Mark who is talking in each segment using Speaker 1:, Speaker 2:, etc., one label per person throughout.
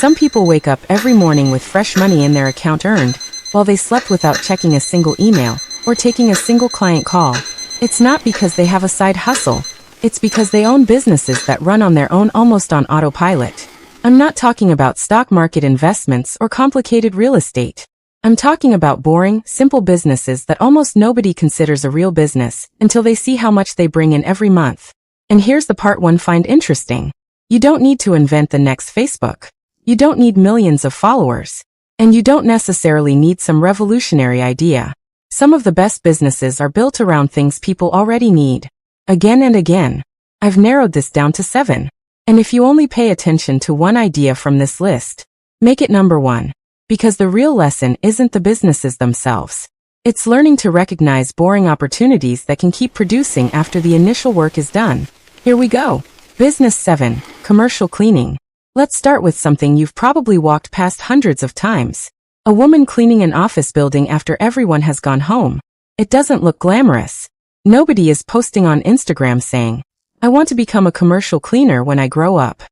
Speaker 1: Some people wake up every morning with fresh money in their account earned, while they slept without checking a single email or taking a single client call. It's not because they have a side hustle. It's because they own businesses that run on their own, almost on autopilot. I'm not talking about stock market investments or complicated real estate. I'm talking about boring, simple businesses that almost nobody considers a real business until they see how much they bring in every month. And here's the part one find interesting. You don't need to invent the next Facebook. You don't need millions of followers. And you don't necessarily need some revolutionary idea. Some of the best businesses are built around things people already need. Again and again. I've narrowed this down to 7. And if you only pay attention to one idea from this list, make it number 1. Because the real lesson isn't the businesses themselves. It's learning to recognize boring opportunities that can keep producing after the initial work is done. Here we go. Business 7, commercial cleaning. Let's start with something you've probably walked past hundreds of times. A woman cleaning an office building after everyone has gone home. It doesn't look glamorous. Nobody is posting on Instagram saying, "I want to become a commercial cleaner when I grow up."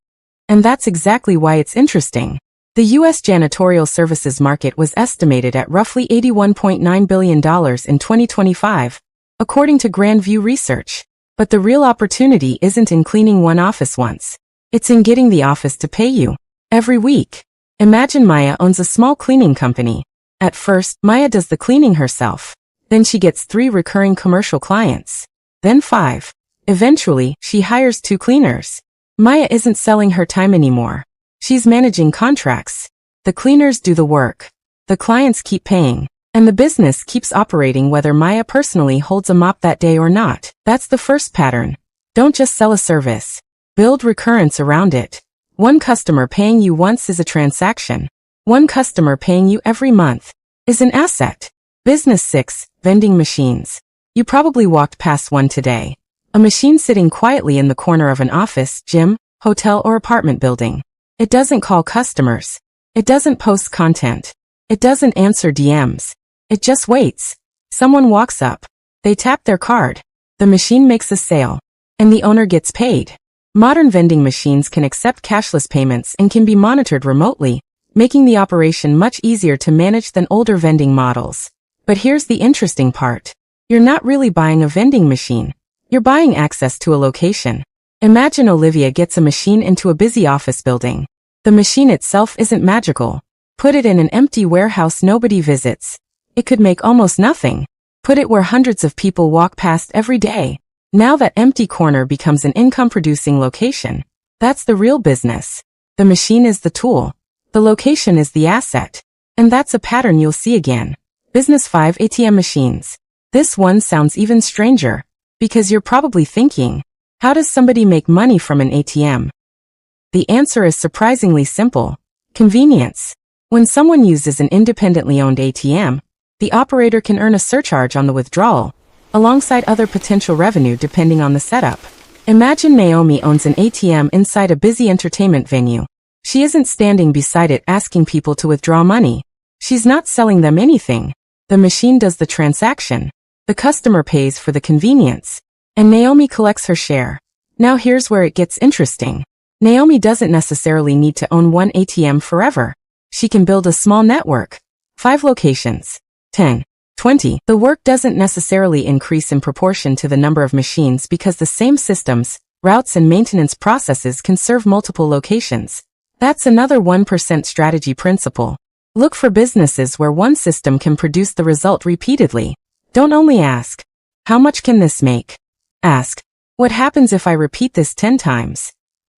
Speaker 1: And that's exactly why it's interesting. The U.S. janitorial services market was estimated at roughly $81.9 billion in 2025, according to Grand View Research. But the real opportunity isn't in cleaning one office once. It's in getting the office to pay you every week. Imagine Maya owns a small cleaning company. At first, Maya does the cleaning herself. Then she gets 3 recurring commercial clients. Then 5. Eventually, she hires 2 cleaners. Maya isn't selling her time anymore. She's managing contracts. The cleaners do the work. The clients keep paying. And the business keeps operating whether Maya personally holds a mop that day or not. That's the first pattern. Don't just sell a service. Build recurrence around it. One customer paying you once is a transaction. One customer paying you every month is an asset. Business 6, vending machines. You probably walked past one today. A machine sitting quietly in the corner of an office, gym, hotel, or apartment building. It doesn't call customers. It doesn't post content. It doesn't answer DMs. It just waits. Someone walks up. They tap their card. The machine makes a sale. And the owner gets paid. Modern vending machines can accept cashless payments and can be monitored remotely, making the operation much easier to manage than older vending models. But here's the interesting part. You're not really buying a vending machine. You're buying access to a location. Imagine Olivia gets a machine into a busy office building. The machine itself isn't magical. Put it in an empty warehouse nobody visits. It could make almost nothing. Put it where hundreds of people walk past every day. Now that empty corner becomes an income-producing location. That's the real business. The machine is the tool. The location is the asset. And that's a pattern you'll see again. Business 5, ATM machines. This one sounds even stranger. Because you're probably thinking, how does somebody make money from an ATM? The answer is surprisingly simple. Convenience. When someone uses an independently owned ATM, the operator can earn a surcharge on the withdrawal, alongside other potential revenue depending on the setup. Imagine Naomi owns an ATM inside a busy entertainment venue. She isn't standing beside it asking people to withdraw money. She's not selling them anything. The machine does the transaction. The customer pays for the convenience. And Naomi collects her share. Now here's where it gets interesting. Naomi doesn't necessarily need to own one ATM forever. She can build a small network. 5 locations. 10. 20. The work doesn't necessarily increase in proportion to the number of machines because the same systems, routes and maintenance processes can serve multiple locations. That's another 1% strategy principle. Look for businesses where one system can produce the result repeatedly. Don't only ask, how much can this make? Ask, what happens if I repeat this 10 times?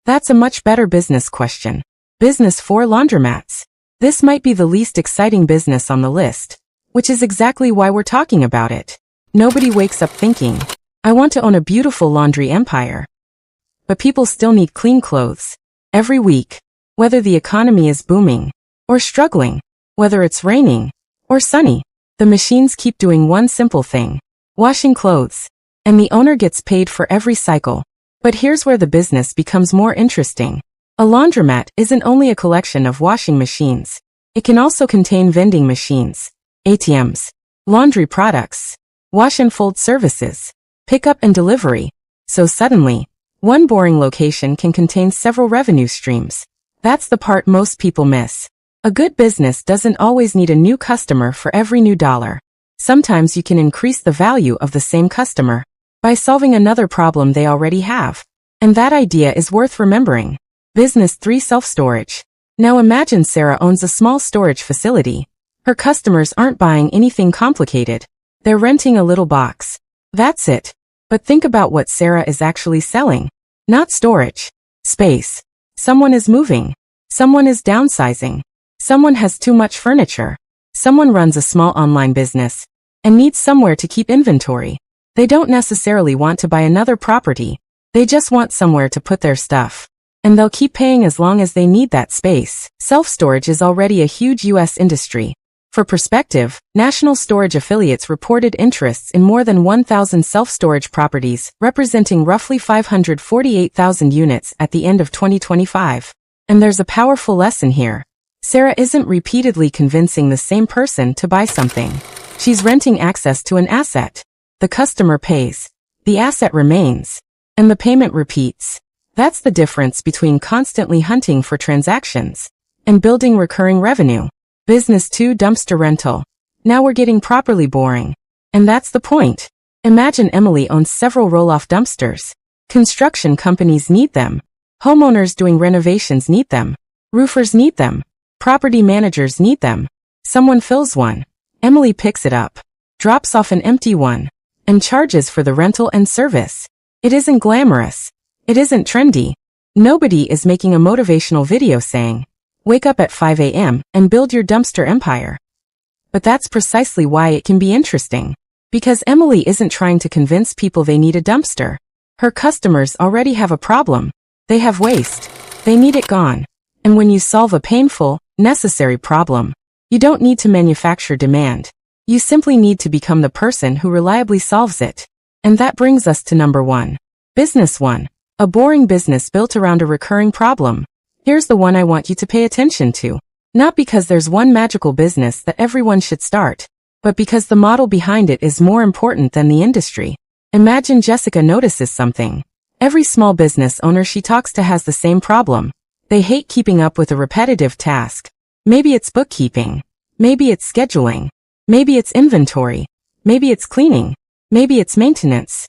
Speaker 1: That's a much better business question. Business 4, laundromats. This might be the least exciting business on the list, which is exactly why we're talking about it. Nobody wakes up thinking, I want to own a beautiful laundry empire. But people still need clean clothes. Every week. Whether the economy is booming or struggling, whether it's raining or sunny, the machines keep doing one simple thing. Washing clothes. And the owner gets paid for every cycle. But here's where the business becomes more interesting. A laundromat isn't only a collection of washing machines. It can also contain vending machines, ATMs, laundry products, wash and fold services, pickup and delivery. So suddenly, one boring location can contain several revenue streams. That's the part most people miss. A good business doesn't always need a new customer for every new dollar. Sometimes you can increase the value of the same customer by solving another problem they already have. And that idea is worth remembering. Business 3: self-storage. Now imagine Sarah owns a small storage facility. Her customers aren't buying anything complicated. They're renting a little box. That's it. But think about what Sarah is actually selling. Not storage. Space. Someone is moving. Someone is downsizing. Someone has too much furniture. Someone runs a small online business and needs somewhere to keep inventory. They don't necessarily want to buy another property. They just want somewhere to put their stuff. And they'll keep paying as long as they need that space. Self-storage is already a huge U.S. industry. For perspective, National Storage Affiliates reported interests in more than 1,000 self-storage properties, representing roughly 548,000 units at the end of 2025. And there's a powerful lesson here. Sarah isn't repeatedly convincing the same person to buy something. She's renting access to an asset. The customer pays. The asset remains. And the payment repeats. That's the difference between constantly hunting for transactions and building recurring revenue. Business 2: dumpster rental. Now we're getting properly boring. And that's the point. Imagine Emily owns several roll-off dumpsters. Construction companies need them. Homeowners doing renovations need them. Roofers need them. Property managers need them. Someone fills one. Emily picks it up, drops off an empty one, and charges for the rental and service. It isn't glamorous. It isn't trendy. Nobody is making a motivational video saying, "Wake up at 5 a.m. and build your dumpster empire." But that's precisely why it can be interesting. Because Emily isn't trying to convince people they need a dumpster. Her customers already have a problem. They have waste. They need it gone. And when you solve a painful, necessary problem, you don't need to manufacture demand. You simply need to become the person who reliably solves it. And that brings us to number 1. Business 1. A boring business built around a recurring problem. Here's the one I want you to pay attention to. Not because there's one magical business that everyone should start, but because the model behind it is more important than the industry. Imagine Jessica notices something. Every small business owner she talks to has the same problem. They hate keeping up with a repetitive task. Maybe it's bookkeeping. Maybe it's scheduling. Maybe it's inventory. Maybe it's cleaning. Maybe it's maintenance.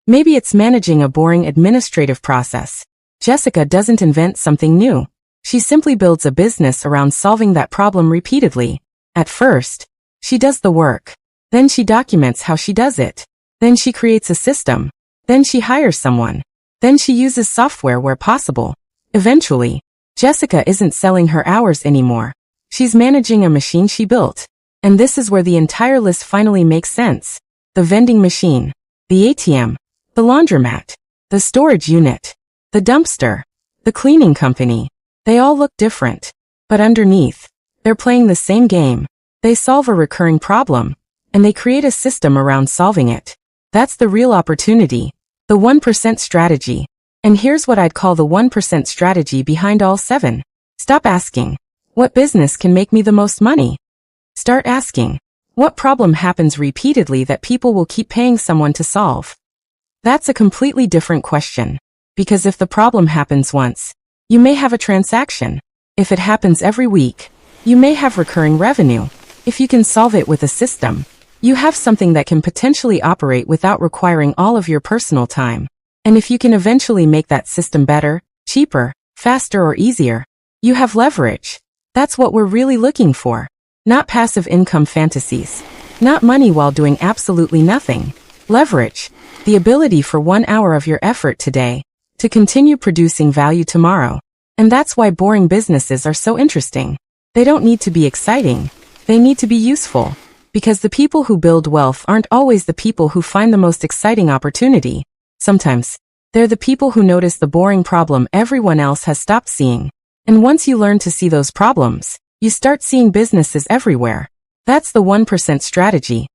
Speaker 1: Maybe it's managing a boring administrative process. Jessica doesn't invent something new. She simply builds a business around solving that problem repeatedly. At first, she does the work. Then she documents how she does it. Then she creates a system. Then she hires someone. Then she uses software where possible. Eventually, Jessica isn't selling her hours anymore. She's managing a machine she built. And this is where the entire list finally makes sense. The vending machine, the ATM, the laundromat, the storage unit, the dumpster, the cleaning company. They all look different. But underneath, they're playing the same game. They solve a recurring problem. And they create a system around solving it. That's the real opportunity. The 1% strategy. And here's what I'd call the 1% strategy behind all 7. Stop asking, what business can make me the most money? Start asking, what problem happens repeatedly that people will keep paying someone to solve? That's a completely different question. Because if the problem happens once, you may have a transaction. If it happens every week, you may have recurring revenue. If you can solve it with a system, you have something that can potentially operate without requiring all of your personal time. And if you can eventually make that system better, cheaper, faster, or easier, you have leverage. That's what we're really looking for. Not passive income fantasies. Not money while doing absolutely nothing. Leverage. The ability for 1 hour of your effort today to continue producing value tomorrow. And that's why boring businesses are so interesting. They don't need to be exciting. They need to be useful. Because the people who build wealth aren't always the people who find the most exciting opportunity. Sometimes, they're the people who notice the boring problem everyone else has stopped seeing. And once you learn to see those problems, you start seeing businesses everywhere. That's the 1% strategy.